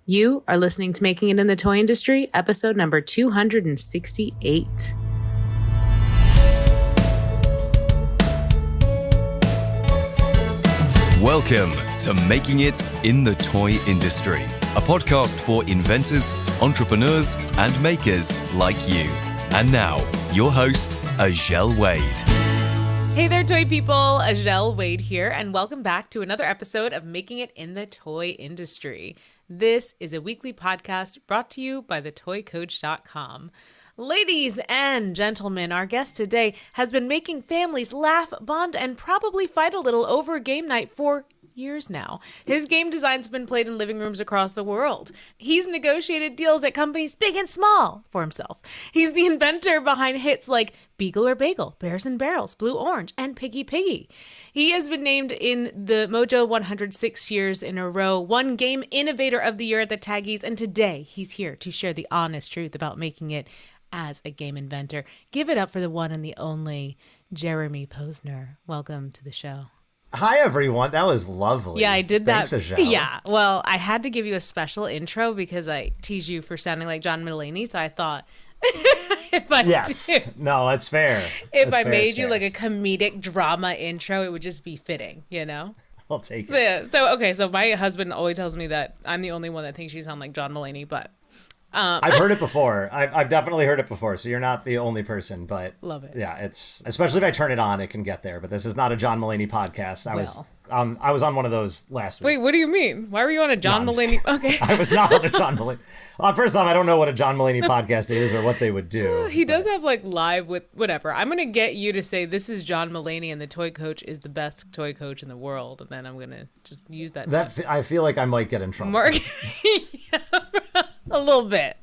You are listening to Making It in the Toy Industry, episode number 268. Welcome to Making It in the Toy Industry, a podcast for inventors, entrepreneurs, and makers like you. And now, your host, Azhelle Wade. Hey there, toy people. Azhelle Wade here, and welcome back to another episode of Making It in the Toy Industry. This is a weekly podcast brought to you by thetoycoach.com. Ladies and gentlemen, our guest today has been making families laugh, bond, and probably fight a little over game night for years now. His game designs have been played in living rooms across the world. He's negotiated deals at companies big and small for himself. He's the inventor behind hits like Beagle or Bagel, Bears and Barrels, Blue Orange, and Piggy Piggy. He has been named in the Mojo 106 years in a row, one Game Innovator of the Year at the Taggies, and today he's here to share the honest truth about making it as a game inventor. Give it up for the one and the only Jeremy Posner. Welcome to the show. Hi, everyone. That was lovely. Yeah, I did that. Thanks, Azhelle. Yeah. Well, I had to give you a special intro because I tease you for sounding like John Mulaney. So I thought No, that's fair. If I made you like a comedic drama intro, it would just be fitting, you know? I'll take it. Yeah. So my husband always tells me that I'm the only one that thinks you sound like John Mulaney, but I've heard it before. I've definitely heard it before. So you're not the only person, but love it. Yeah, it's especially if I turn it on, it can get there. But this is not a John Mulaney podcast. I was on one of those last week. Wait, what do you mean? Why were you on a John Mulaney? Okay. I was not on a John Mulaney. First off, I don't know what a John Mulaney podcast is or what they would do. He does have like live with whatever. I'm going to get you to say this is John Mulaney and the toy coach is the best toy coach in the world. And then I'm going to just use that. I feel like I might get in trouble. Yeah, a little bit.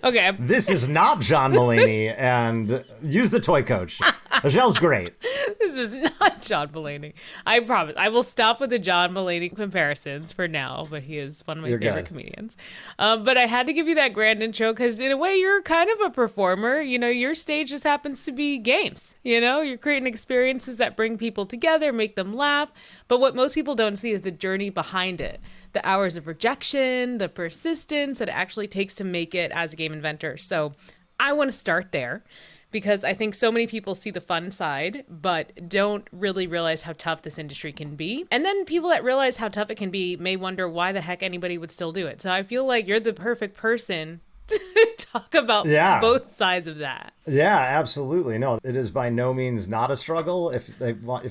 Okay. This is not John Mulaney, and use the toy coach. Azhelle's great. This is not John Mulaney. I promise. I will stop with the John Mulaney comparisons for now, but he is one of my favorite comedians. But I had to give you that grand intro because in a way you're kind of a performer. You know, your stage just happens to be games. You know, you're creating experiences that bring people together, make them laugh. But what most people don't see is the journey behind it. The hours of rejection, the persistence that it actually takes to make it as a game inventor. So I want to start there because I think so many people see the fun side, but don't really realize how tough this industry can be. And then people that realize how tough it can be may wonder why the heck anybody would still do it. So I feel like you're the perfect person to talk about both sides of that. Yeah, absolutely. No, it is by no means not a struggle. If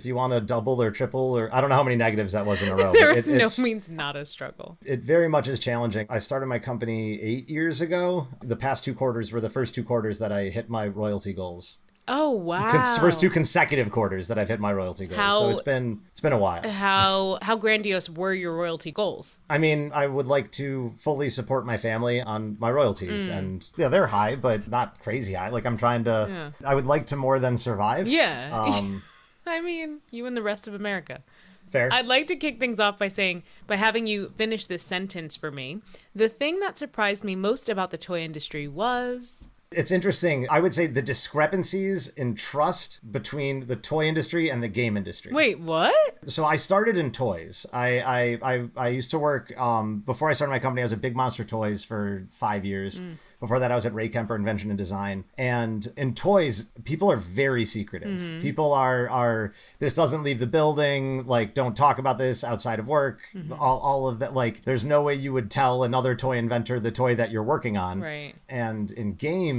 you want to double or triple, or I don't know how many negatives that was in a row. There is no means not a struggle. It very much is challenging. I started my company 8 years ago. The past 2 quarters were the first 2 quarters that I hit my royalty goals. Oh, wow. First 2 consecutive quarters that I've hit my royalty goals. So it's been a while. How grandiose were your royalty goals? I mean, I would like to fully support my family on my royalties. And yeah, they're high, but not crazy high. Like I would like to more than survive. Yeah. I mean, you and the rest of America. Fair. I'd like to kick things off by having you finish this sentence for me. The thing that surprised me most about the toy industry was... It's interesting. I would say the discrepancies in trust between the toy industry and the game industry. Wait, what? So I started in toys. I used to work, before I started my company, I was at Big Monster Toys for 5 years. Before that, I was at Ray Kemper Invention and Design. And in toys, people are very secretive. People are, this doesn't leave the building, like, don't talk about this outside of work, all of that. Like, there's no way you would tell another toy inventor the toy that you're working on. Right. And in games,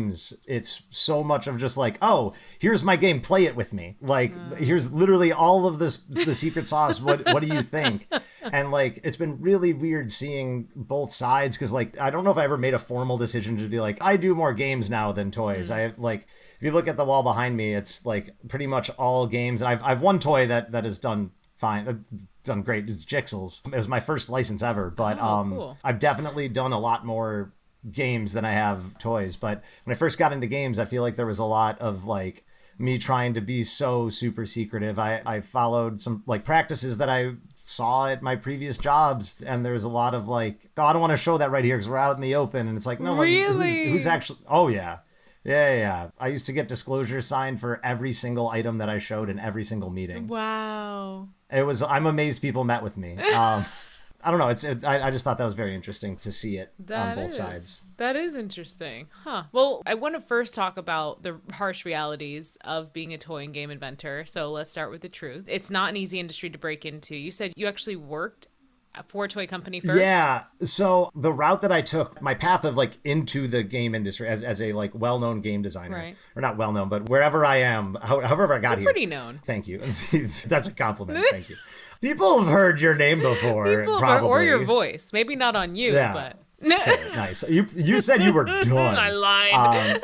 it's so much of just like, oh, here's my game, play it with me. Like, here's literally all of the secret sauce. What do you think? And like, it's been really weird seeing both sides because like, I don't know if I ever made a formal decision to be like, I do more games now than toys. I have like, if you look at the wall behind me, it's like pretty much all games. And I've one toy that has done fine, done great. It's Jixels. It was my first license ever, but cool. I've definitely done a lot more games than I have toys. But when I first got into games, I feel like there was a lot of like me trying to be so super secretive. I followed some like practices that I saw at my previous jobs, and there's a lot of like, oh, I don't want to show that right here because we're out in the open. And it's like, no, really? who's actually, oh yeah. Yeah. I used to get disclosure signed for every single item that I showed in every single meeting. Wow. I'm amazed people met with me. I don't know. I just thought that was very interesting to see it on both is. sides. That is interesting. Huh. Well, I want to first talk about the harsh realities of being a toy and game inventor. So let's start with the truth. It's not an easy industry to break into. You said you actually worked for a toy company first? Yeah. So the route that I took, my path of like into the game industry as a like well-known game designer, Right. or not well-known, but wherever I am, however I got here. Pretty known. Thank you. That's a compliment. Thank you. People have heard your name before, probably. Or your voice. Maybe not on you, Yeah. but. Okay, nice. You said you were done. I lied.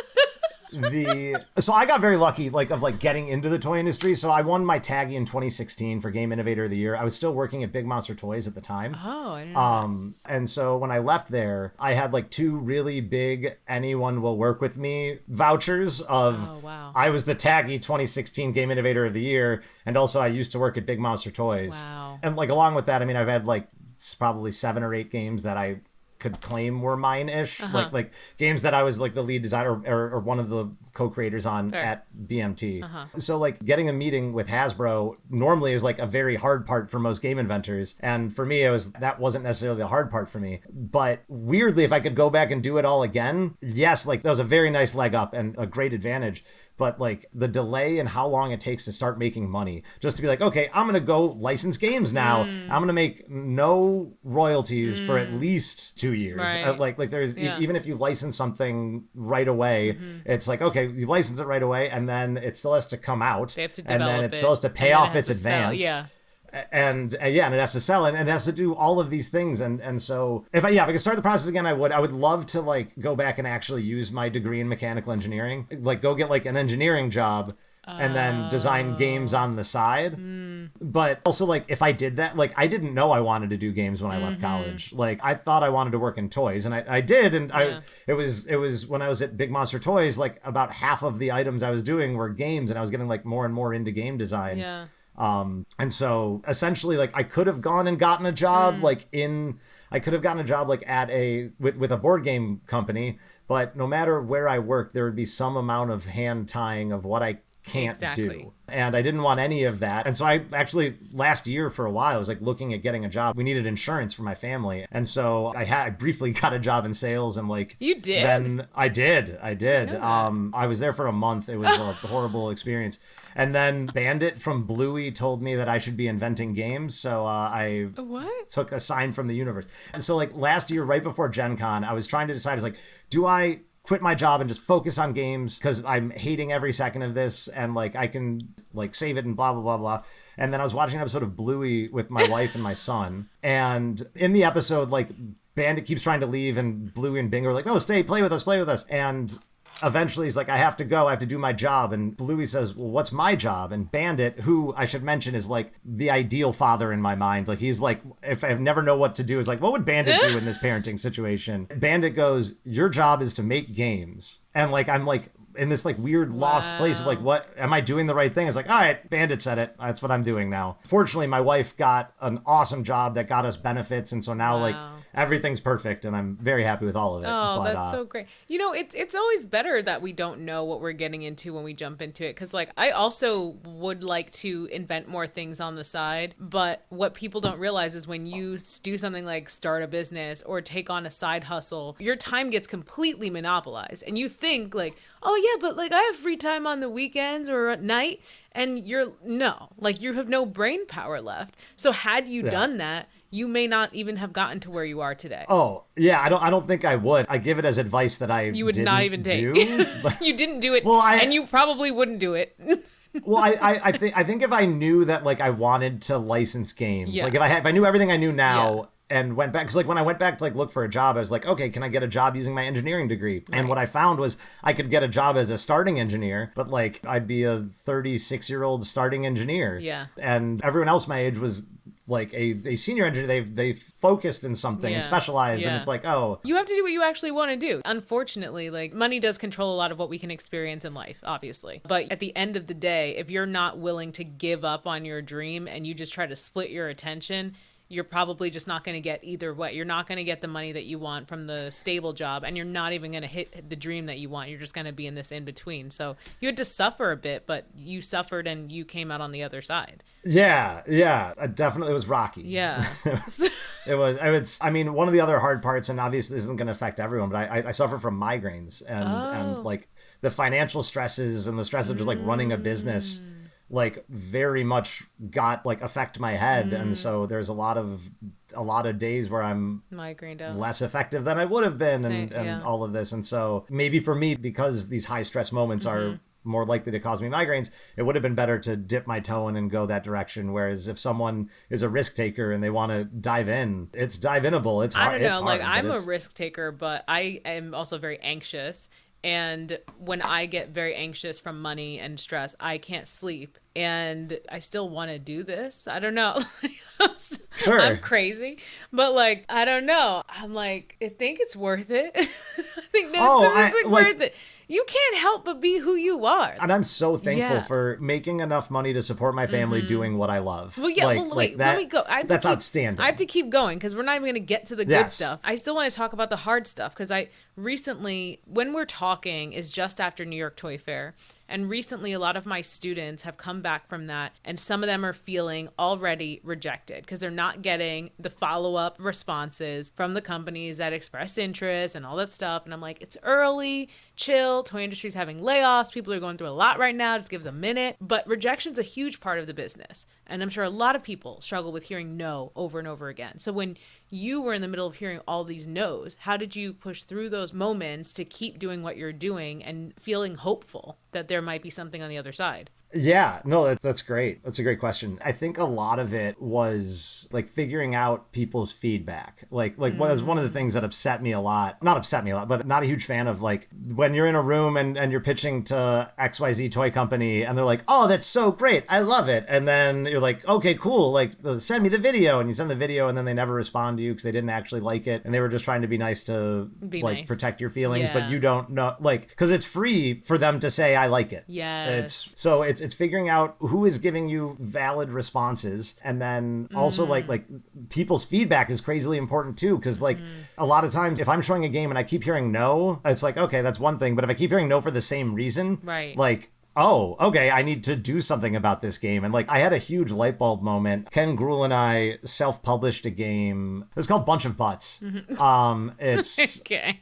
So I got very lucky of getting into the toy industry. So I won my Taggy in 2016 for Game Innovator of the Year. I was still working at Big Monster Toys at the time. Oh, I didn't know. And so when I left there, I had like 2 really big anyone will work with me vouchers of Oh, wow. I was the Taggy 2016 Game Innovator of the Year, and also I used to work at Big Monster Toys. Wow. And like along with that, I mean, I've had like probably 7 or 8 games that I could claim were mine-ish, like games that I was like the lead designer or one of the co-creators on Fair. at BMT. So like getting a meeting with Hasbro normally is like a very hard part for most game inventors, and for me that wasn't necessarily the hard part for me. But weirdly, if I could go back and do it all again, yes, like that was a very nice leg up and a great advantage. But like the delay and how long it takes to start making money, just to be like, okay, I'm gonna go license games now. I'm gonna make no royalties for at least 2 years. Right. Like there's Yeah. even if you license something right away, it's like, okay, you license it right away, and then it still has to come out, They have to and then develop it still has to and pay then it off has its to sell. advance. Yeah. And and it has to sell and it has to do all of these things, and so if I could start the process again, I would love to like go back and actually use my degree in mechanical engineering, like go get like an engineering job and then design games on the side. But also like if I did that, like I didn't know I wanted to do games when I left college. Like I thought I wanted to work in toys, and I did, and it was when I was at Big Monster Toys, like about half of the items I was doing were games, and I was getting like more and more into game design. Yeah. And so essentially like I could have gone and gotten a job with a board game company, but no matter where I worked, there would be some amount of hand tying of what I can't do. And I didn't want any of that. And so I actually last year for a while I was like looking at getting a job. We needed insurance for my family. And so I briefly got a job in sales, and like You did? Then I did. I was there for a month. It was a horrible experience. And then Bandit from Bluey told me that I should be inventing games. So I What? took a sign from the universe. And so like last year, right before Gen Con, I was trying to decide, I was like, do I quit my job and just focus on games because I'm hating every second of this, and like I can like save it and blah, blah, blah, blah. And then I was watching an episode of Bluey with my wife and my son. And in the episode, like Bandit keeps trying to leave, and Bluey and Bingo are like, no, stay, play with us. And eventually he's like, I have to go, I have to do my job. And Bluey says, well, what's my job? And Bandit, who I should mention is like the ideal father in my mind, like he's like, if I never know what to do, is like, what would Bandit do in this parenting situation? Bandit goes, your job is to make games. And like I'm like in this like weird lost place of like, what am I doing the right thing? It's like, all right, Bandit said it, that's what I'm doing now. Fortunately, my wife got an awesome job that got us benefits, and so now like everything's perfect, and I'm very happy with all of it. Oh, But, that's so great. You know, it's always better that we don't know what we're getting into when we jump into it. Because, like, I also would like to invent more things on the side. But what people don't realize is when you do something like start a business or take on a side hustle, your time gets completely monopolized. And you think, like, oh, yeah, but, like, I have free time on the weekends or at night. And you have no brain power left. So had you done that, you may not even have gotten to where you are today. Oh, yeah, I don't think I would. I give it as advice that You would not even take. You didn't do it, and you probably wouldn't do it. Well, I think if I knew that like I wanted to license games, like if I knew everything I knew now and went back, because like when I went back to like look for a job, I was like, okay, can I get a job using my engineering degree? Right. And what I found was I could get a job as a starting engineer, but like I'd be a 36-year-old starting engineer. Yeah. And everyone else my age was like a senior engineer. They've focused in something and specialized, and it's like, oh, you have to do what you actually want to do. Unfortunately, like money does control a lot of what we can experience in life, obviously. But at the end of the day, if you're not willing to give up on your dream and you just try to split your attention, you're probably just not going to get either way. You're not going to get the money that you want from the stable job, and you're not even going to hit the dream that you want. You're just going to be in this in between. So you had to suffer a bit, but you suffered and you came out on the other side. Yeah. Definitely it was rocky. Yeah. I mean, one of the other hard parts, and obviously this isn't going to affect everyone, but I suffer from migraines and like the financial stresses and the stress of just like running a business, like very much got like affect my head. And so there's a lot of days where I'm migrained out, less effective than I would have been and all of this. And so maybe for me, because these high stress moments are more likely to cause me migraines, it would have been better to dip my toe in and go that direction. Whereas if someone is a risk taker and they want to dive in, it's dive-inable. It's hard. I don't know. Like I'm a risk taker, but I am also very anxious. And when I get very anxious from money and stress, I can't sleep. And I still want to do this. I don't know. Sure. I'm crazy. But like, I don't know. I'm like, I think it's worth it. I think it's worth it. You can't help but be who you are. And I'm so thankful for making enough money to support my family doing what I love. Well, yeah, wait, let me go. That's outstanding. I have to keep going because we're not even going to get to the good stuff. I still want to talk about the hard stuff because I recently, when we're talking, is just after New York Toy Fair. And recently, a lot of my students have come back from that, and some of them are feeling already rejected because they're not getting the follow-up responses from the companies that expressed interest and all that stuff. And I'm like, it's early, chill. Toy industry's having layoffs. People are going through a lot right now. Just give us a minute. But rejection's a huge part of the business. And I'm sure a lot of people struggle with hearing no over and over again. So when you were in the middle of hearing all these no's, how did you push through those moments to keep doing what you're doing and feeling hopeful that there might be something on the other side? Yeah, no, that's great. That's a great question. I think a lot of it was like figuring out people's feedback. Like what was one of the things that upset me a lot, not upset me a lot, but not a huge fan of, like when you're in a room and you're pitching to XYZ toy company and they're like, oh, that's so great. I love it. And then you're like, okay, cool. Like send me the video, and you send the video and then they never respond to you because they didn't actually like it. And they were just trying to be nice to protect your feelings, but you don't know, like, because it's free for them to say, I like it. Yeah. It's figuring out who is giving you valid responses, and then also like people's feedback is crazily important too, because like a lot of times if I'm showing a game and I keep hearing no, it's like, okay, that's one thing, but if I keep hearing no for the same reason, right, like, oh, okay, I need to do something about this game. And like I had a huge light bulb moment. Ken Gruhl and I self-published a game. It was called Bunch of Butts. It's okay.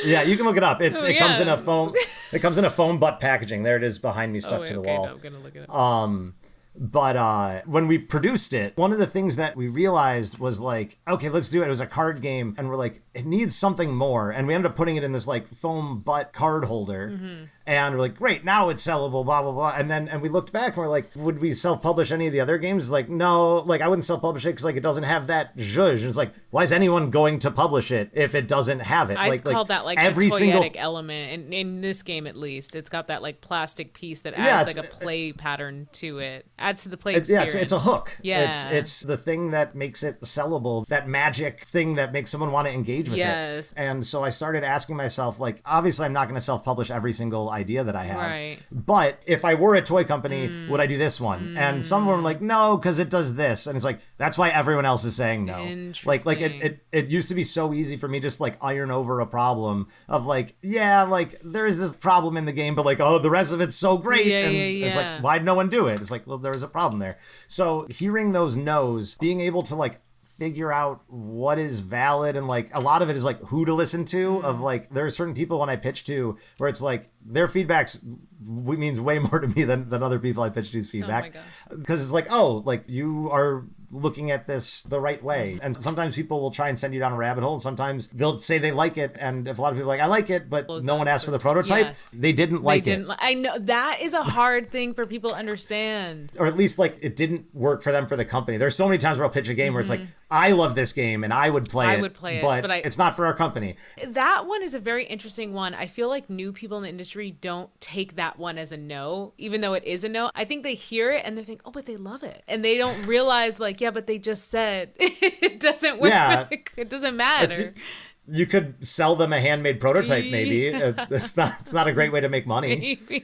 Yeah, you can look it up. It comes in a foam. It comes in a foam butt packaging. There it is behind me, stuck to the wall. No, I'm gonna look it up. But when we produced it, one of the things that we realized was like, okay, let's do it. It was a card game, and we're like, it needs something more. And we ended up putting it in this like foam butt card holder. And we're like, great, now it's sellable, blah, blah, blah. And we looked back and we're like, would we self-publish any of the other games? Like, no, like I wouldn't self-publish it because like it doesn't have that zhuzh. And it's like, why is anyone going to publish it if it doesn't have it? I call that like every a single toyetic element. And in this game, at least, it's got that like plastic piece that adds like a play pattern to it. Adds to the play experience. Yeah, it's a hook. Yeah. It's the thing that makes it sellable, that magic thing that makes someone want to engage with it. And so I started asking myself, like, obviously I'm not going to self-publish every single idea that I have. Right. But if I were a toy company, would I do this one? And some of them were like, no, because it does this. And it's like, that's why everyone else is saying no. Like it used to be so easy for me just like iron over a problem of like, yeah, like there's this problem in the game, but like, oh, the rest of it's so great. It's like, why'd no one do it? It's like, well, there was a problem there. So hearing those no's, being able to like figure out what is valid, and like a lot of it is like who to listen to, of like there are certain people when I pitch to where it's like their feedback's means way more to me than other people I pitch to's feedback, because it's like, oh, like you are looking at this the right way. And sometimes people will try and send you down a rabbit hole, and sometimes they'll say they like it, and if a lot of people are like, I like it, but no one asked for the prototype, they didn't like it. I know that is a hard thing for people to understand, or at least like it didn't work for them for the company. There's so many times where I'll pitch a game where it's like, I love this game and I would play it, but it's not for our company. That one is a very interesting one. I feel like new people in the industry don't take that one as a no, even though it is a no. I think they hear it and they think, oh, but they love it, and they don't realize like, yeah, but they just said it doesn't work. Yeah, it doesn't matter. You could sell them a handmade prototype, maybe. It's not a great way to make money. Maybe.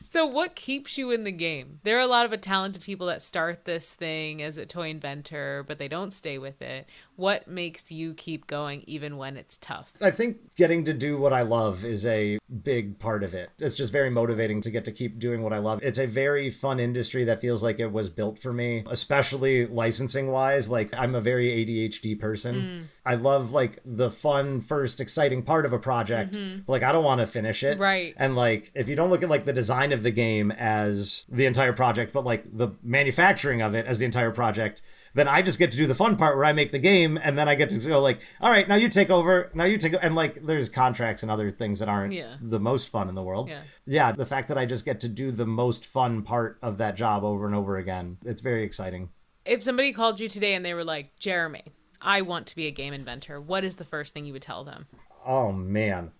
So what keeps you in the game? There are a lot of talented people that start this thing as a toy inventor, but they don't stay with it. What makes you keep going even when it's tough? I think getting to do what I love is a big part of it. It's just very motivating to get to keep doing what I love. It's a very fun industry that feels like it was built for me, especially licensing wise. Like, I'm a very ADHD person. I love like the fun, first exciting part of a project. But, like, I don't want to finish it. Right. And like, if you don't look at like the design of the game as the entire project, but like the manufacturing of it as the entire project, then I just get to do the fun part where I make the game, and then I get to go like, all right, now you take over, and like there's contracts and other things that aren't the most fun in the world. Yeah, the fact that I just get to do the most fun part of that job over and over again, it's very exciting. If somebody called you today and they were like, Jeremy, I want to be a game inventor, what is the first thing you would tell them? Oh man,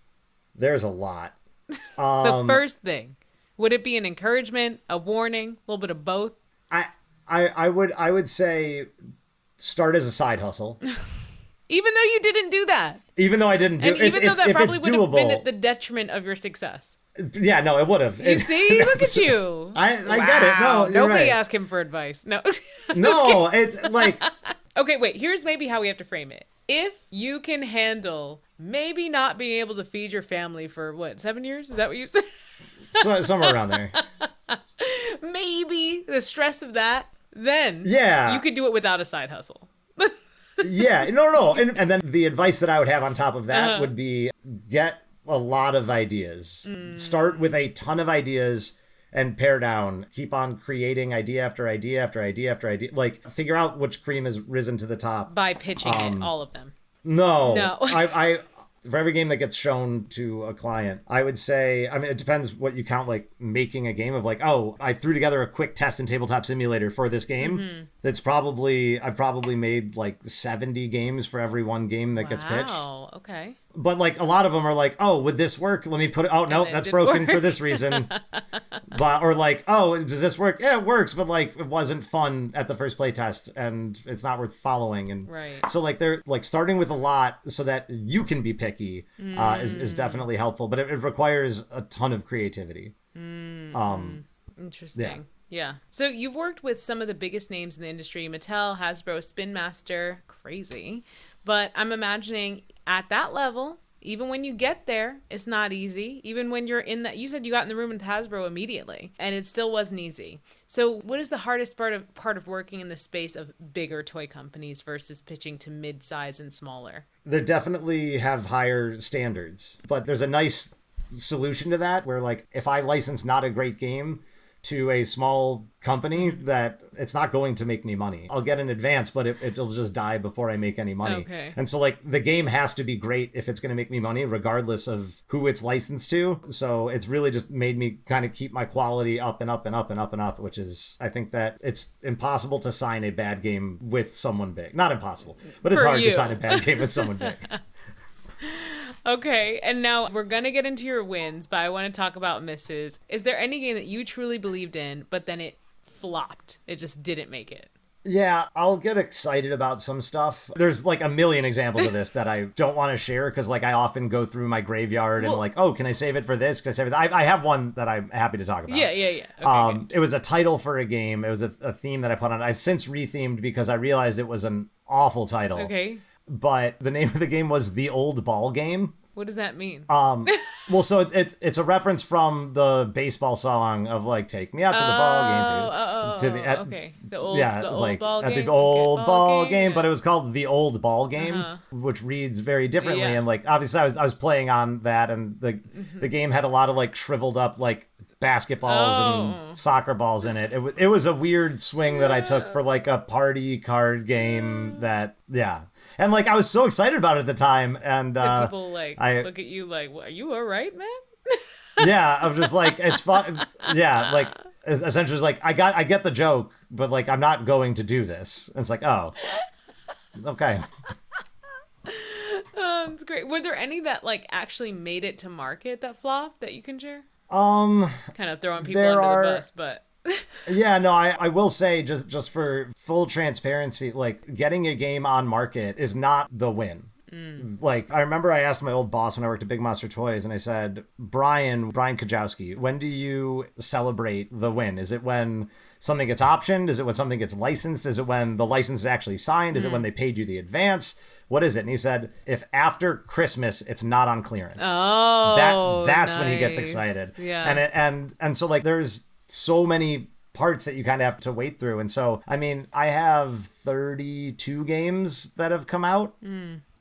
there's a lot. The first thing. Would it be an encouragement, a warning, a little bit of both? I would say start as a side hustle. Even though you didn't do that. Even though I didn't do it. Even though that probably would have been doable. at the detriment of your success. Yeah, no, it would have. You see? Look at you. I get it. No, you're Nobody right. asked him for advice. No. No, it's like... Okay, wait. Here's maybe how we have to frame it. If you can handle maybe not being able to feed your family for, 7 years? Is that what you said? Somewhere around there. Maybe the stress of that, then you could do it without a side hustle. Yeah, no. And then the advice that I would have on top of that would be get a lot of ideas. Start with a ton of ideas and pare down. Keep on creating idea after idea after idea after idea. Like, figure out which cream has risen to the top. By pitching it, all of them. No. I for every game that gets shown to a client, I would say, I mean, it depends what you count, like making a game of like, oh, I threw together a quick test in Tabletop Simulator for this game. I've probably made like 70 games for every one game that gets pitched. Wow, okay. But like a lot of them are like, oh, would this work? Let me put it. Oh, no, that's broken for this reason. Or like, oh, does this work? Yeah, it works, but like it wasn't fun at the first play test and it's not worth following. And so like they're like starting with a lot so that you can be picky is definitely helpful, but it requires a ton of creativity. Interesting. Yeah. So you've worked with some of the biggest names in the industry, Mattel, Hasbro, Spin Master, crazy. But I'm imagining at that level, even when you get there, it's not easy. Even when you're in that, you said you got in the room with Hasbro immediately, and it still wasn't easy. So what is the hardest part of working in the space of bigger toy companies versus pitching to mid-size and smaller? They definitely have higher standards, but there's a nice solution to that where like if I license not a great game to a small company, that it's not going to make me money. I'll get an advance, but it'll just die before I make any money. Okay. And so like the game has to be great if it's going to make me money, regardless of who it's licensed to. So it's really just made me kind of keep my quality up and up and up and up and up, which is, I think that it's impossible to sign a bad game with someone big. Not impossible, but it's hard to sign a bad game with someone big. Okay, and now we're going to get into your wins, but I want to talk about misses. Is there any game that you truly believed in, but then it flopped? It just didn't make it? Yeah, I'll get excited about some stuff. There's like a million examples of this that I don't want to share because like I often go through my graveyard and like, oh, can I save it for this? Can I save it? I have one that I'm happy to talk about. Yeah. Okay, it was a title for a game. It was a theme that I put on. I've since rethemed because I realized it was an awful title. Okay. But the name of the game was The Old Ball Game. What does that mean? Well, so it's a reference from the baseball song of like "Take Me Out to the Ball Game." Okay. The old ball game, but it was called The Old Ball Game, which reads very differently. And like obviously, I was playing on that, and the game had a lot of like shriveled up like basketballs and soccer balls in it. It was a weird swing that I took for like a party card game that and like I was so excited about it at the time, and people like look at you like, are you all right, man? Yeah, I'm just like, it's fun. Yeah, like essentially it's like I get the joke, but like I'm not going to do this. And it's like, oh, okay. It's great. Were there any that like actually made it to market that flopped that you can share? Kind of throwing people under the bus, but yeah, no, I will say just for full transparency, like getting a game on market is not the win. Like, I remember I asked my old boss when I worked at Big Monster Toys, and I said, Brian Kajowski, when do you celebrate the win? Is it when something gets optioned? Is it when something gets licensed? Is it when the license is actually signed? Is it when they paid you the advance? What is it? And he said, if after Christmas it's not on clearance, that's when he gets excited. Yeah. And so, like, there's so many parts that you kind of have to wait through. And so, I mean, I have 32 games that have come out.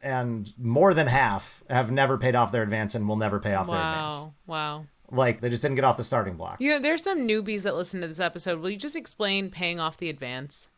And more than half have never paid off their advance and will never pay off their advance. Wow. Like, they just didn't get off the starting block. You know, there's some newbies that listen to this episode. Will you just explain paying off the advance?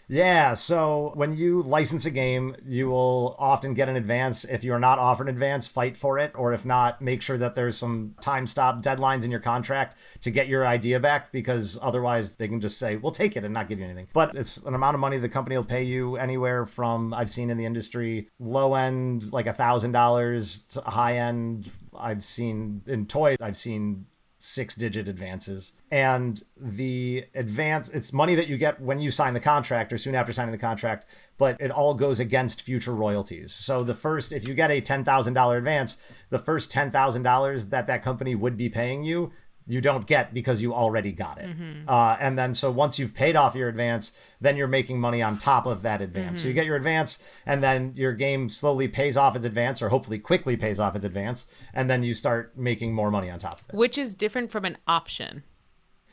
Yeah, so when you license a game, you will often get an advance. If you're not offered an advance, fight for it. Or if not, make sure that there's some time stop deadlines in your contract to get your idea back, because otherwise they can just say, we'll take it and not give you anything. But it's an amount of money the company will pay you anywhere from, I've seen in the industry, low end, like $1,000 to high end. I've seen in toys, I've seen 6-digit advances. And the advance, it's money that you get when you sign the contract or soon after signing the contract, but it all goes against future royalties. So if you get a $10,000 advance, the first $10,000 that company would be paying you, you don't get because you already got it. And then so once you've paid off your advance, then you're making money on top of that advance. So you get your advance, and then your game slowly pays off its advance, or hopefully quickly pays off its advance, and then you start making more money on top of it. Which is different from an option.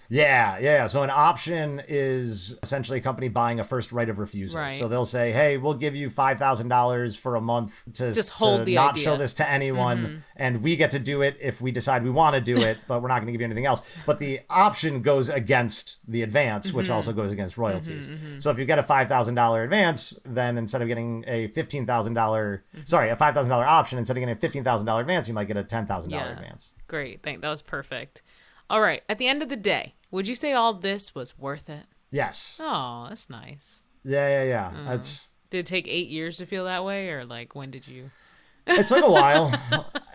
Yeah. So an option is essentially a company buying a first right of refusal. Right. So they'll say, hey, we'll give you $5,000 for a month to Just hold the not idea. show this to anyone. And we get to do it if we decide we want to do it, but we're not going to give you anything else. But the option goes against the advance, which also goes against royalties. So if you get a $5,000 advance, then instead of getting a a $5,000 option, instead of getting a $15,000 advance, you might get a $10,000 advance. Great. That was perfect. All right. At the end of the day, would you say all this was worth it? Yes. Oh, that's nice. Yeah. Did it take 8 years to feel that way, or like when did you? It took a while.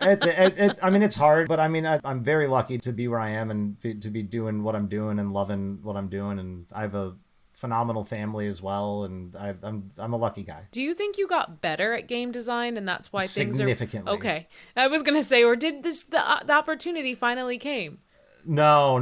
I mean, it's hard, but I mean, I'm very lucky to be where I am and to be doing what I'm doing and loving what I'm doing. And I have a phenomenal family as well. And I'm a lucky guy. Do you think you got better at game design and that's why things are significantly? Okay. I was going to say, or did the opportunity finally came? No.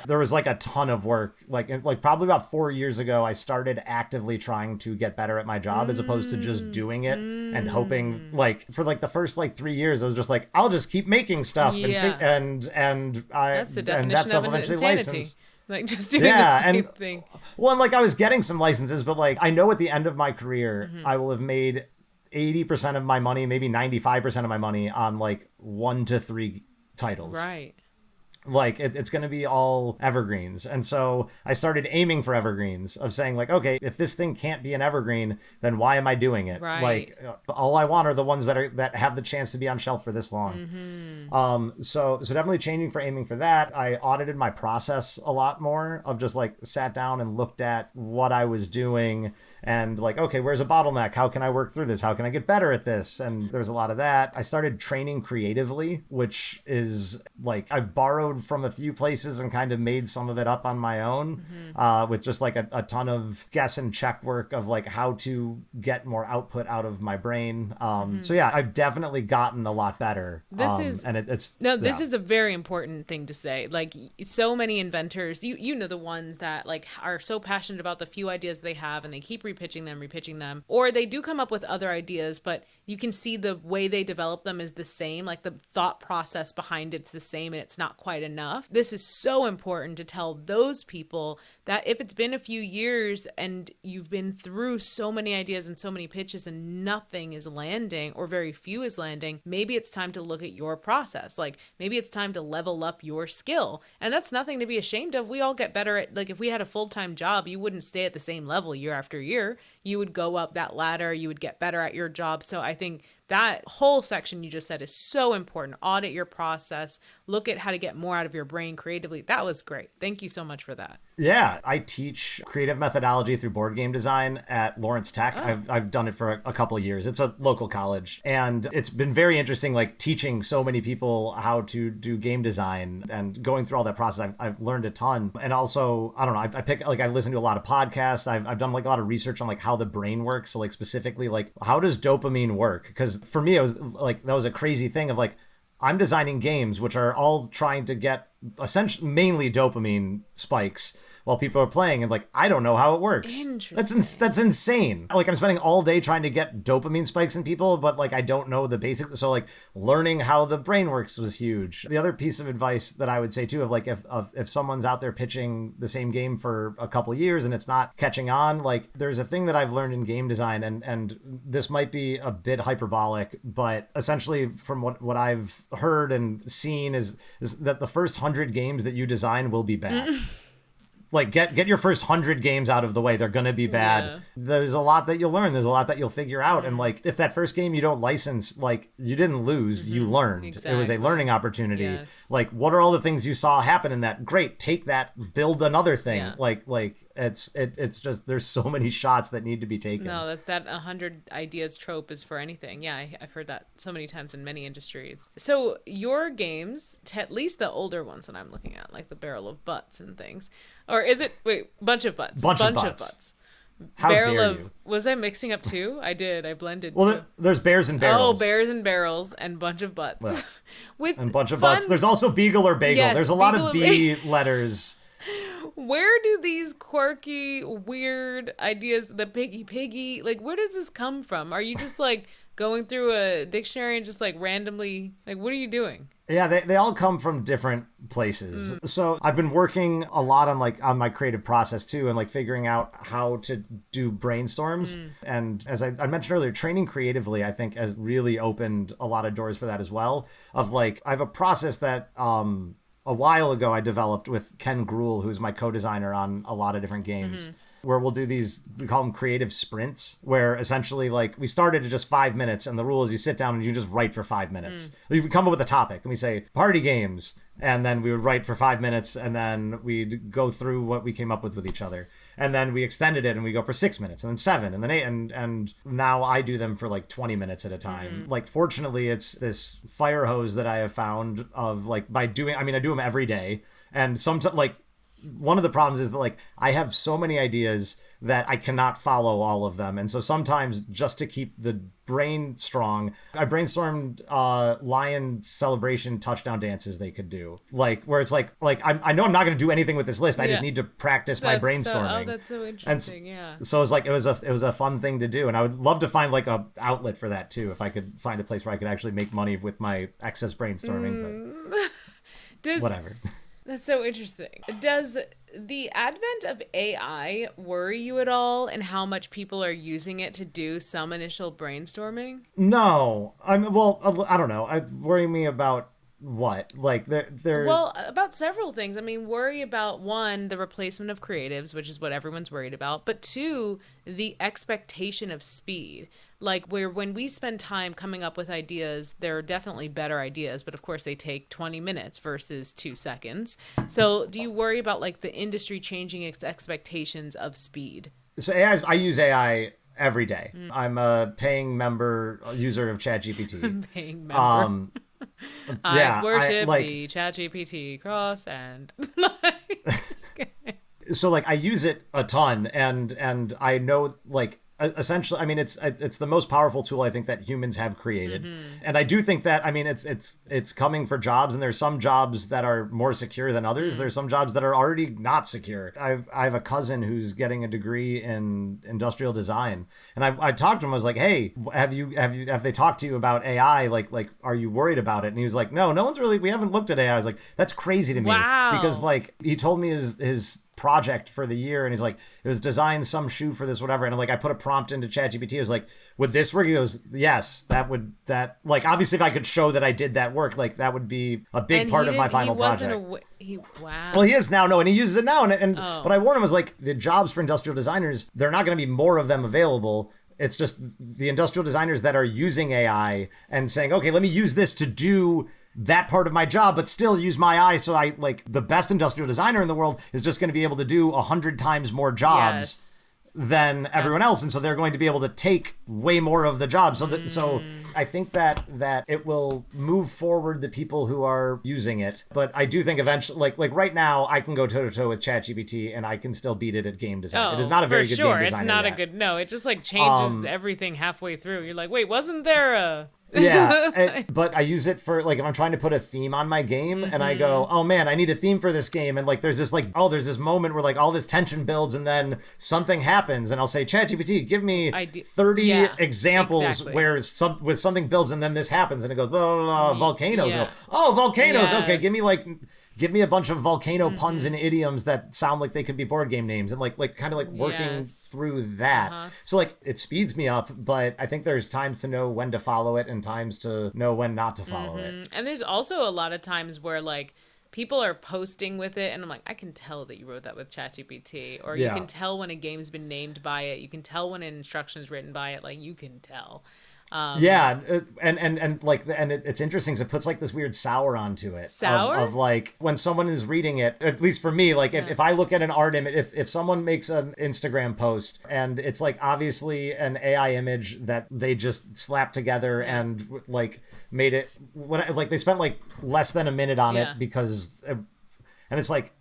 There was like a ton of work. Like probably about 4 years ago, I started actively trying to get better at my job as opposed to just doing it and hoping. Like for like the first like 3 years, I was just like, I'll just keep making stuff and That's the definition that stuff of eventually insanity. licensed. Like just doing the same thing. Well, and like I was getting some licenses, but like I know at the end of my career, I will have made 80% of my money, maybe 95% of my money on like 1 to 3 titles. Right. Like it's going to be all evergreens. And so I started aiming for evergreens of saying like, okay, if this thing can't be an evergreen, then why am I doing it? Right. Like all I want are the ones that have the chance to be on shelf for this long. So definitely changing for aiming for that. I audited my process a lot more of just like sat down and looked at what I was doing and like, okay, where's a bottleneck? How can I work through this? How can I get better at this? And there's a lot of that. I started training creatively, which is like I've borrowed from a few places and kind of made some of it up on my own with just like a ton of guess and check work of like how to get more output out of my brain. So yeah, I've definitely gotten a lot better. This is a very important thing to say. Like so many inventors, you know, the ones that like are so passionate about the few ideas they have and they keep repitching them, or they do come up with other ideas, but you can see the way they develop them is the same, like the thought process behind it's the same and it's not quite enough. This is so important to tell those people that if it's been a few years and you've been through so many ideas and so many pitches and nothing is landing or very few is landing, maybe it's time to look at your process. Like maybe it's time to level up your skill. And that's nothing to be ashamed of. We all get better at, like if we had a full-time job, you wouldn't stay at the same level year after year. You would go up that ladder, you would get better at your job. So I think that whole section you just said is so important. Audit your process, look at how to get more out of your brain creatively. That was great. Thank you so much for that. Yeah, I teach creative methodology through board game design at Lawrence Tech. I've done it for a couple of years. It's a local college, and it's been very interesting, like teaching so many people how to do game design and going through all that process. I've learned a ton, and also I don't know. I listen to a lot of podcasts. I've done like a lot of research on like how the brain works. So like specifically like how does dopamine work? Because for me, it was like that was a crazy thing of like I'm designing games which are all trying to get essentially mainly dopamine spikes while people are playing, and like I don't know how it works. That's insane. Like I'm spending all day trying to get dopamine spikes in people, but like I don't know the basics. So like learning how the brain works was huge. The other piece of advice that I would say too, of like if someone's out there pitching the same game for a couple years and it's not catching on, like there's a thing that I've learned in game design, and this might be a bit hyperbolic, but essentially from what I've heard and seen is that the first 100 games that you design will be bad. Like get your first 100 games out of the way. They're going to be bad. Yeah. There's a lot that you'll learn. There's a lot that you'll figure out. And like, if that first game you don't license, like you didn't lose, you learned. Exactly. It was a learning opportunity. Yes. Like, what are all the things you saw happen in that? Great. Take that, build another thing. Yeah. Like it's just, there's so many shots that need to be taken. No, that 100 ideas trope is for anything. Yeah. I've heard that so many times in many industries. So your games, at least the older ones that I'm looking at, like the Barrel of Butts and things, or is it, bunch of butts. Bunch of butts. How Barrel dare of, you? Was I mixing up two? I did. I blended. Well, there's bears and barrels. Oh, bears and barrels and bunch of butts. Well, and bunch of butts. There's also beagle or bagel. Yes, there's a lot of B letters. Where do these quirky, weird ideas, the piggy, like where does this come from? Are you just like going through a dictionary and just like randomly, like what are you doing? Yeah, they all come from different places. So I've been working a lot on my creative process too, and like figuring out how to do brainstorms. And as I mentioned earlier, training creatively, I think has really opened a lot of doors for that as well. Of like, I have a process that a while ago I developed with Ken Gruhl, who's my co-designer on a lot of different games. Where we'll do these, we call them creative sprints, where essentially like we started at just 5 minutes, and the rule is you sit down and you just write for 5 minutes. You come up with a topic and we say party games, and then we would write for 5 minutes, and then we'd go through what we came up with each other. And then we extended it and we go for 6 minutes and then 7 and then 8. And now I do them for like 20 minutes at a time. Like, fortunately, it's this fire hose that I have found of like I do them every day. And sometimes like, one of the problems is that like I have so many ideas that I cannot follow all of them. And so sometimes just to keep the brain strong, I brainstormed lion celebration touchdown dances they could do. Like where it's like I know I'm not going to do anything with this list. I just need to practice my brainstorming. That's so interesting. Yeah. So it was like, it was a fun thing to do. And I would love to find like a outlet for that too. If I could find a place where I could actually make money with my excess brainstorming, but whatever. That's so interesting. Does the advent of AI worry you at all, and how much people are using it to do some initial brainstorming? No. I don't know. It's worrying me about what? Like they're Well, about several things. I mean, worry about, one, the replacement of creatives, which is what everyone's worried about, but two, the expectation of speed. Like when we spend time coming up with ideas, there are definitely better ideas, but of course they take 20 minutes versus 2 seconds. So do you worry about like the industry changing its expectations of speed? So I use AI every day. I'm a paying member user of ChatGPT. Paying member. I worship the ChatGPT cross and So like I use it a ton, and I know like essentially, I mean, it's the most powerful tool I think that humans have created. And I do think that, I mean, it's coming for jobs, and there's some jobs that are more secure than others. There's some jobs that are already not secure. I have a cousin who's getting a degree in industrial design, and I talked to him. I was like, hey, have they talked to you about AI? Like, are you worried about it? And he was like, no one's really, we haven't looked at AI. I was like, that's crazy to me. Wow. Because like, he told me his project for the year, and he's like, it was design some shoe for this whatever, and I'm like, I put a prompt into ChatGPT. I was like, would this work? He goes, yes, that like, obviously if I could show that I did that work, like that would be a big part of my final project. Wow. Well, he is now, and he uses it now, and but I warned him, I was like, the jobs for industrial designers, they're not going to be more of them available. It's just the industrial designers that are using AI and saying, okay, let me use this to do that part of my job, but still use my eyes. So I like the best industrial designer in the world is just going to be able to do 100 times more jobs than everyone else, and so they're going to be able to take way more of the job. So I think that it will move forward the people who are using it. But I do think eventually, like right now, I can go toe to toe with ChatGPT and I can still beat it at game design. It is not a very good game designer. It's not yet. a good. No, it just like changes everything halfway through. You're like, wait, wasn't there a? But I use it for like if I'm trying to put a theme on my game and I go, oh man, I need a theme for this game, and like there's this moment where like all this tension builds and then something happens, and I'll say, ChatGPT, give me 30 examples where something builds and then this happens, and it goes blah, blah, blah, volcanoes. Yeah. Oh, volcanoes. Okay, give me a bunch of volcano puns and idioms that sound like they could be board game names, and like kind of like working through that. So like it speeds me up, but I think there's times to know when to follow it and times to know when not to follow it. And there's also a lot of times where like people are posting with it and I'm like, I can tell that you wrote that with ChatGPT, or you can tell when a game's been named by it. You can tell when an instruction is written by it. Like you can tell. It's interesting because it puts like this weird sour onto it. Sour? Of like when someone is reading it, at least for me, like if I look at an art image, if someone makes an Instagram post and it's like obviously an AI image that they just slapped together and like made it, like they spent like less than a minute on it because, and it's like,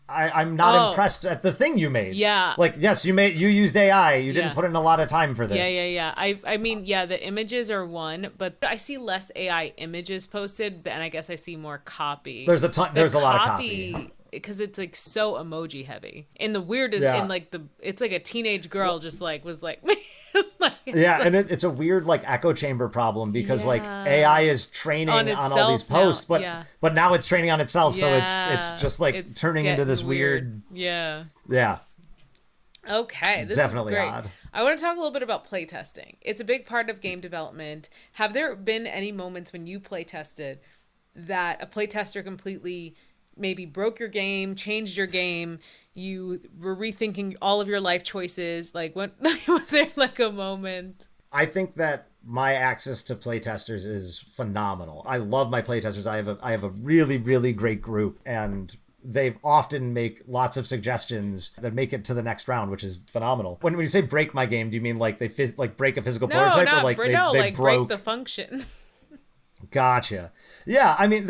I'm not impressed at the thing you made. Yeah. Like, yes, you used AI. You didn't put in a lot of time for this. Yeah. I mean, the images are one, but I see less AI images posted, and I guess I see more copy. There's a lot of copy. Because it's like so emoji heavy. And the weirdest, in like it's like a teenage girl just like was like, and it's a weird like echo chamber problem because like AI is training on all these posts, now. but now it's training on itself, so it's just like it's turning into this weird. Okay, this definitely is great. odd. I want to talk a little bit about playtesting. It's a big part of game development. Have there been any moments when you playtested that a playtester completely maybe broke your game, changed your game, you were rethinking all of your life choices? Like, what was there like a moment? I think that my access to playtesters is phenomenal. I love my playtesters. I have a really, really great group, and they've often make lots of suggestions that make it to the next round, which is phenomenal. When you say break my game, do you mean like they break a physical prototype, or like they broke break the function? Gotcha. Yeah, I mean,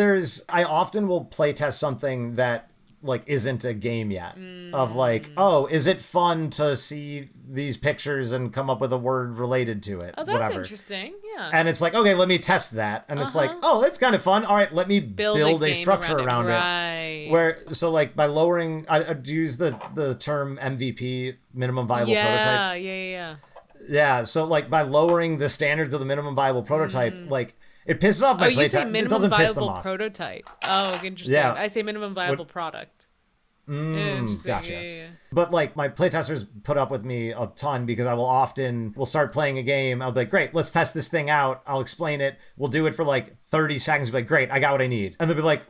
I often will play test something that like isn't a game yet. Of like, oh, is it fun to see these pictures and come up with a word related to it? Oh, that's interesting. Yeah. And it's like, okay, let me test that. And it's like, oh, that's kind of fun. All right, let me build a structure around it. Right. Where so like by lowering, I use the term MVP, minimum viable prototype. Yeah. So like by lowering the standards of the minimum viable prototype, like. It pisses off my playtest. It doesn't piss them off. Prototype. Oh, interesting. Yeah. I say minimum viable product. Gotcha. Yeah. But like my playtesters put up with me a ton because we'll start playing a game. I'll be like, great, let's test this thing out. I'll explain it. We'll do it for like 30 seconds. Be like, great, I got what I need. And they'll be like,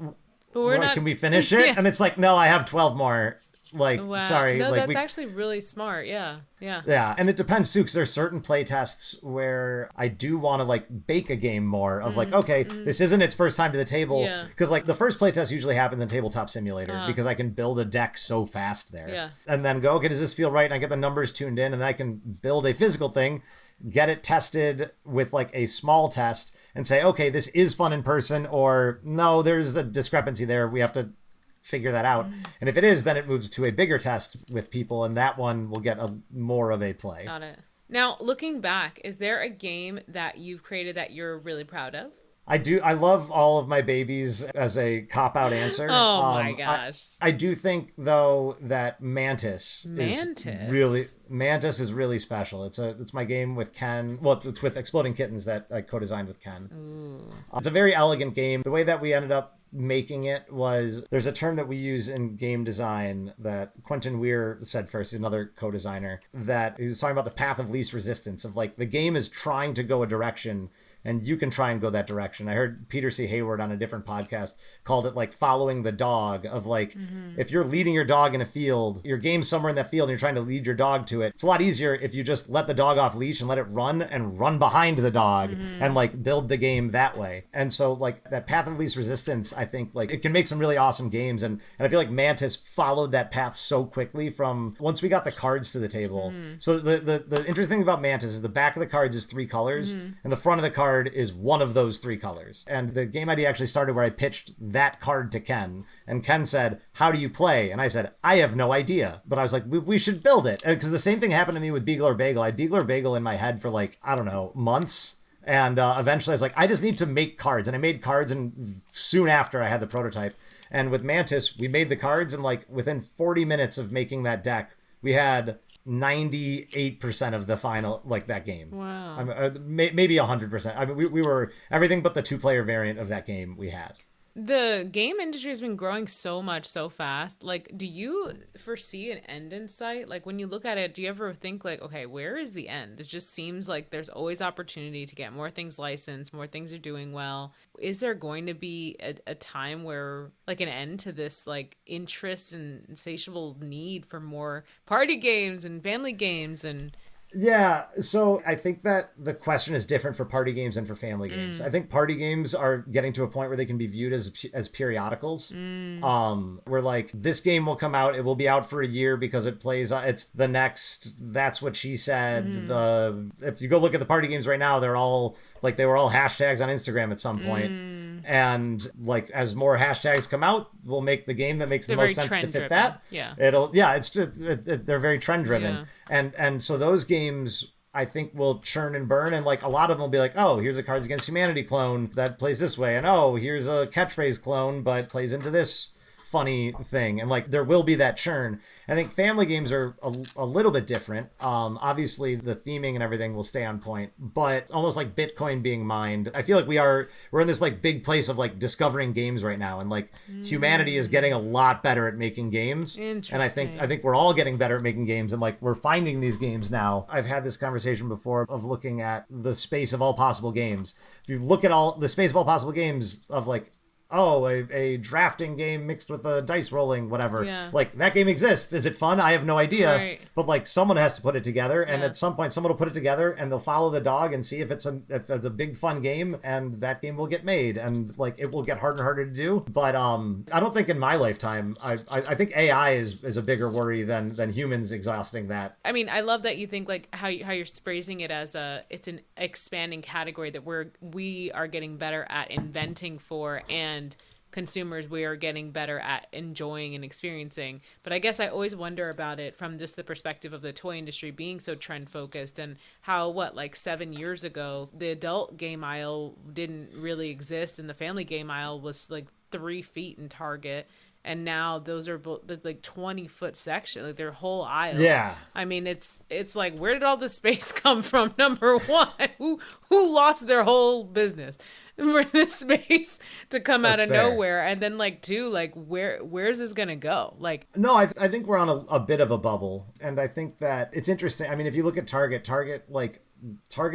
can we finish it? And it's like, no, I have 12 more. Like, sorry. No, like, that's actually really smart. Yeah. And it depends too, because there's certain play tests where I do want to like bake a game more of like, okay, this isn't its first time to the table. Because like the first play test usually happens in Tabletop Simulator because I can build a deck so fast there. Yeah. And then go, okay, does this feel right? And I get the numbers tuned in, and then I can build a physical thing, get it tested with like a small test, and say, okay, this is fun in person, or no, there's a discrepancy there. We have to figure that out. And if it is, then it moves to a bigger test with people, and that one will get more of a play. Got it. Now, looking back, is there a game that you've created that you're really proud of? I do. I love all of my babies as a cop-out answer. Oh my gosh. I do think though that Mantis is really special. It's my game with Ken. Well, it's with Exploding Kittens that I co-designed with Ken. It's a very elegant game. The way that we ended up making it was, there's a term that we use in game design that Quentin Weir said first, he's another co-designer, that he was talking about the path of least resistance, of like the game is trying to go a direction and you can try and go that direction. I heard Peter C. Hayward on a different podcast called it like following the dog, of like, if you're leading your dog in a field, your game's somewhere in that field and you're trying to lead your dog to it. It's a lot easier if you just let the dog off leash and let it run and run behind the dog and like build the game that way. And so like that path of least resistance, I think like it can make some really awesome games. And I feel like Mantis followed that path so quickly from once we got the cards to the table. So the interesting thing about Mantis is the back of the cards is 3 colors and the front of the card is one of those 3 colors. And the game idea actually started where I pitched that card to Ken, and Ken said, how do you play? And I said, I have no idea, but I was like, we should build it. Because the same thing happened to me with Beagle or Bagel. I had Beagle or Bagel in my head for like, I don't know, months. And eventually I was like, I just need to make cards. And I made cards, and soon after I had the prototype. And with Mantis, we made the cards, and like within 40 minutes of making that deck, we had 98% of the final, like that game. Wow. I mean, maybe 100%. I mean, we were everything but the 2-player variant of that game we had. The game industry has been growing so much so fast. Like, do you foresee an end in sight? Like, when you look at it, do you ever think like, okay, where is the end? It just seems like there's always opportunity to get more things licensed, more things are doing well. Is there going to be a time where like an end to this like interest and insatiable need for more party games and family games? And yeah, so I think that the question is different for party games and for family games. I think party games are getting to a point where they can be viewed as periodicals. Where like this game will come out, it will be out for a year because it plays. It's the next. That's what she said. If you go look at the party games right now, they're all like they were all hashtags on Instagram at some point. And like as more hashtags come out, we'll make the game that makes the most sense to fit that. Yeah, they're very trend driven, and so those games I think will churn and burn, and like a lot of them will be like, oh, here's a Cards Against Humanity clone that plays this way, and oh, here's a catchphrase clone but plays into this funny thing, and like there will be that churn. I think family games are a little bit different. Obviously the theming and everything will stay on point, but almost like Bitcoin being mined, I feel like we're in this like big place of like discovering games right now, and like humanity is getting a lot better at making games, and I think we're all getting better at making games, and like we're finding these games now. I've had this conversation before of looking at the space of all possible games. If you look at all the space of all possible games of like, oh, a drafting game mixed with a dice rolling, whatever. Yeah. Like, that game exists. Is it fun? I have no idea. Right. But, like, someone has to put it together, and at some point, someone will put it together, and they'll follow the dog and see if it's a big, fun game, and that game will get made, and, like, it will get harder and harder to do. But I don't think in my lifetime, I think AI is a bigger worry than humans exhausting that. I mean, I love that you think, like, how you're phrasing it as it's an expanding category that we are getting better at inventing for, and consumers we are getting better at enjoying and experiencing. But I guess I always wonder about it from just the perspective of the toy industry being so trend focused, and how like 7 years ago the adult game aisle didn't really exist and the family game aisle was like 3 feet in Target, and now those are like 20-foot section, like their whole aisle. Yeah. I mean, it's like, where did all this space come from? Number one, who lost their whole business for this space to come out of nowhere? And then like, two, like where's this gonna go? Like, no, I think we're on a bit of a bubble, and I think that it's interesting. I mean, if you look at Target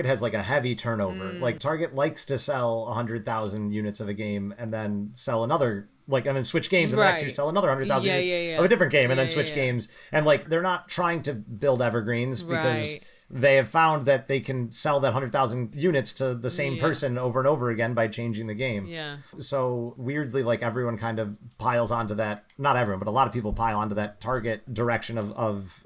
has like a heavy turnover. Like Target likes to sell 100,000 units of a game and then sell another, like, and then switch games, and the next year sell another 100,000 units of a different game, and then switch games. And like, they're not trying to build evergreens because they have found that they can sell that 100,000 units to the same person over and over again by changing the game. Yeah. So weirdly, like, everyone kind of piles onto that. Not everyone, but a lot of people pile onto that Target direction of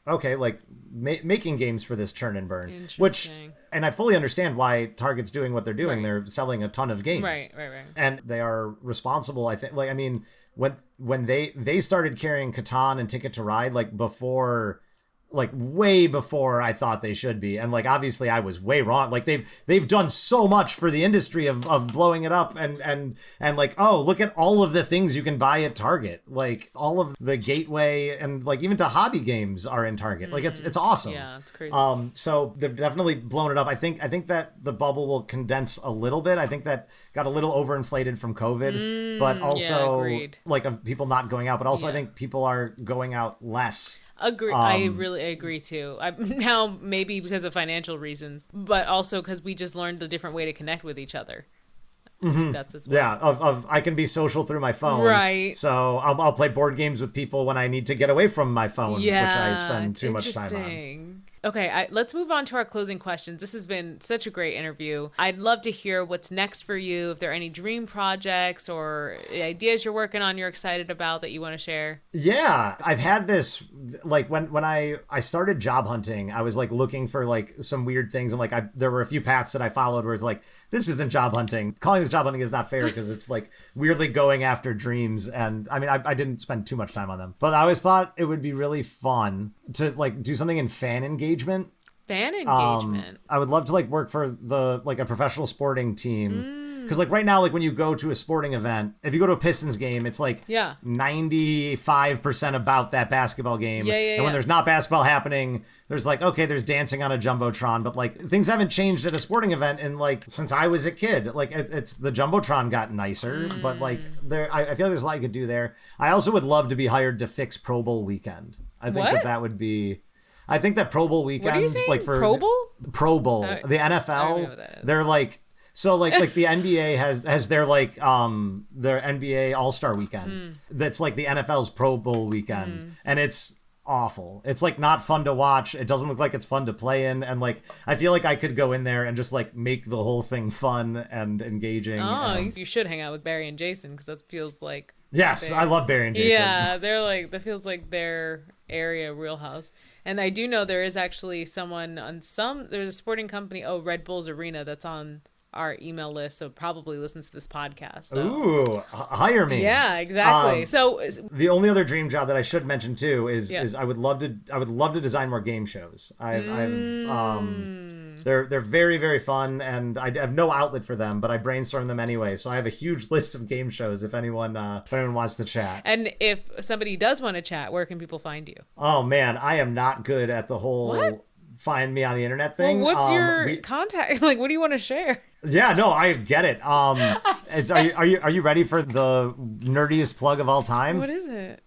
okay, like making games for this churn and burn, which, and I fully understand why Target's doing what they're doing. They're selling a ton of games, right, and they are responsible. I think, like, I mean, when they started carrying Catan and Ticket to Ride, like before like way before I thought they should be. And like, obviously I was way wrong. Like they've done so much for the industry of blowing it up and like, oh, look at all of the things you can buy at Target. Like all of the gateway and like even to hobby games are in Target. Like it's awesome. Yeah, it's crazy. So they've definitely blown it up. I think that the bubble will condense a little bit. I think that got a little overinflated from COVID, but also like of people not going out, but also I think people are going out less. Agree. I really agree too. Now maybe because of financial reasons, but also because we just learned a different way to connect with each other. That's as well. Yeah, I can be social through my phone, right? So I'll play board games with people when I need to get away from my phone, which I spend too much time on. Okay, let's move on to our closing questions. This has been such a great interview. I'd love to hear what's next for you, if there are any dream projects or ideas you're working on you're excited about that you want to share. Yeah, I've had this, like when I started job hunting, I was like looking for like some weird things, and like there were a few paths that I followed where it's like, this isn't job hunting. Calling this job hunting is not fair because it's like weirdly going after dreams, and I mean I didn't spend too much time on them, but I always thought it would be really fun to like do something in fan engagement. I would love to like work for a professional sporting team. Because like right now, like when you go to a sporting event, if you go to a Pistons game, it's like 95% about that basketball game. And when there's not basketball happening, there's like, okay, there's dancing on a Jumbotron, but like things haven't changed at a sporting event in like since I was a kid. Like it's the Jumbotron got nicer, but like I feel like there's a lot you could do there. I also would love to be hired to fix Pro Bowl weekend. I think that would be. I think that Pro Bowl weekend, what are you saying? Like for Pro Bowl, the NFL, they're like. So like the NBA has their like their NBA All-Star weekend. That's like the NFL's Pro Bowl weekend, and it's awful. It's like not fun to watch. It doesn't look like it's fun to play in, and like I feel like I could go in there and just like make the whole thing fun and engaging. You should hang out with Barry and Jason because that feels like I love Barry and Jason. Yeah, they're like that feels like their area wheelhouse. And I do know there is actually someone on there's a sporting company, Red Bull's Arena, that's on our email list, so probably listens to this podcast. So. Ooh, hire me. Yeah, exactly. So the only other dream job that I should mention too is I would love to design more game shows. They're very, very fun, and I have no outlet for them, but I brainstorm them anyway. So I have a huge list of game shows if anyone wants to chat. And if somebody does want to chat, where can people find you? Oh man, I am not good at the whole find me on the internet thing. Well, what's your contact? Like, what do you want to share? Yeah, no, I get it. Are you ready for the nerdiest plug of all time? What is it?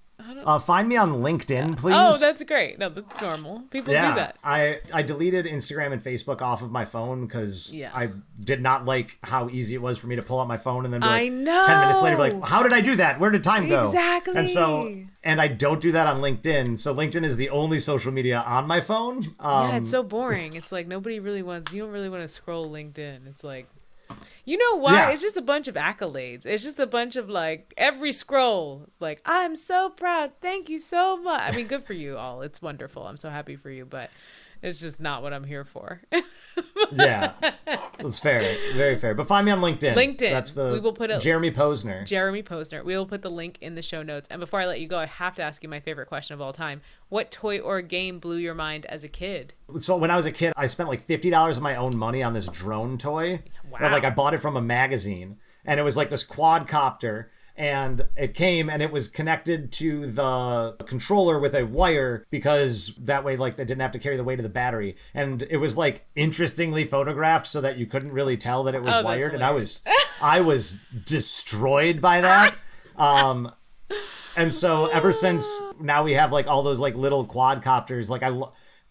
Find me on LinkedIn, please. Oh, that's great. No, that's normal. People do that. I deleted Instagram and Facebook off of my phone because I did not like how easy it was for me to pull out my phone and then be like, 10 minutes later, be like, how did I do that? Where did time go? Exactly. And I don't do that on LinkedIn. So LinkedIn is the only social media on my phone. It's so boring. It's like you don't really want to scroll LinkedIn. It's like, you know why? Yeah. It's just a bunch of accolades. It's just a bunch of like every scroll. It's like, I'm so proud. Thank you so much. I mean, good for you all. It's wonderful. I'm so happy for you, but it's just not what I'm here for. Yeah, that's fair. Very fair. But find me on LinkedIn. That's we will put Jeremy Posner. Jeremy Posner. We will put the link in the show notes. And before I let you go, I have to ask you my favorite question of all time. What toy or game blew your mind as a kid? So when I was a kid, I spent like $50 of my own money on this drone toy. Wow. And, like I bought it from a magazine, and it was like this quadcopter. And it came and it was connected to the controller with a wire because that way, like, they didn't have to carry the weight of the battery. And it was like interestingly photographed so that you couldn't really tell that it was wired. And I was destroyed by that. And so ever since now we have like all those like little quadcopters, like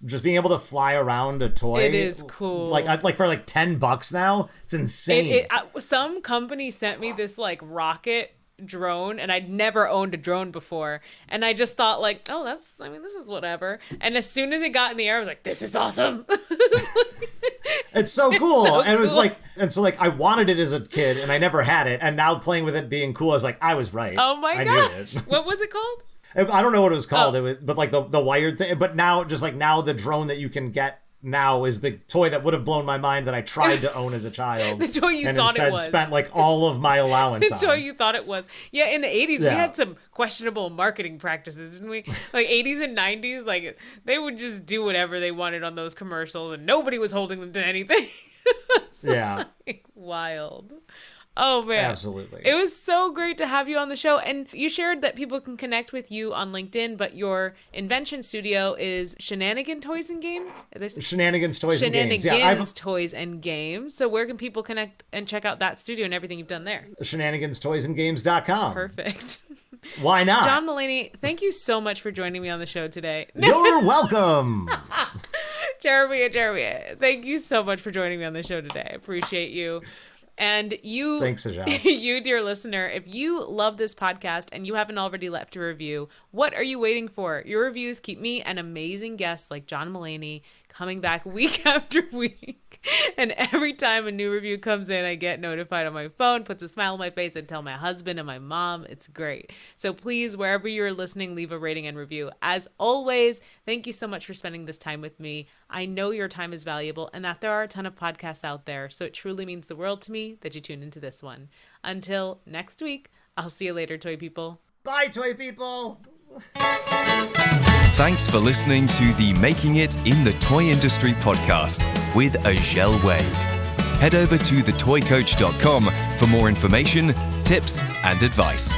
just being able to fly around a toy. It is cool. Like for like $10 now, it's insane. Some company sent me this like rocket drone, and I'd never owned a drone before, and I just thought like, oh, this is whatever. And as soon as it got in the air, I was like, this is awesome. It's so cool. And it was like, and so like I wanted it as a kid and I never had it, and now playing with it being cool, I was like, I was right. Oh my gosh. What was it called? I don't know what it was called. It was, but like the wired thing. But now, just like now, the drone that you can get now is the toy that would have blown my mind that I tried to own as a child. The toy you and thought it instead was. spent like all of my allowance The on. toy you thought it was. Yeah, in the 80s, we Yeah. had some questionable marketing practices, didn't we? Like 80s and 90s, like they would just do whatever they wanted on those commercials and nobody was holding them to anything. Yeah. Like, wild. Oh man. Absolutely. It was so great to have you on the show. And you shared that people can connect with you on LinkedIn, but your invention studio is Shenanigan Toys and Games? Shenanigans, Toys, and Games. Yeah, Shenanigans Toys and Games. So where can people connect and check out that studio and everything you've done there? shenaniganstoysandgames.com. Perfect. Why not? John Mulaney, thank you so much for joining me on the show today. You're welcome. Jeremy, thank you so much for joining me on the show today. I appreciate you. And you, Thanks, Azhelle. you, dear listener, if you love this podcast and you haven't already left a review, what are you waiting for? Your reviews keep me and amazing guests like John Mulaney coming back week after week. And every time a new review comes in, I get notified on my phone, puts a smile on my face, and tell my husband and my mom. It's great. So please, wherever you're listening, leave a rating and review. As always, thank you so much for spending this time with me. I know your time is valuable and that there are a ton of podcasts out there. So it truly means the world to me that you tune into this one. Until next week, I'll see you later, toy people. Bye, toy people. Thanks for listening to the Making It in the Toy Industry podcast with Azhelle Wade. Head over to thetoycoach.com for more information, tips, and advice.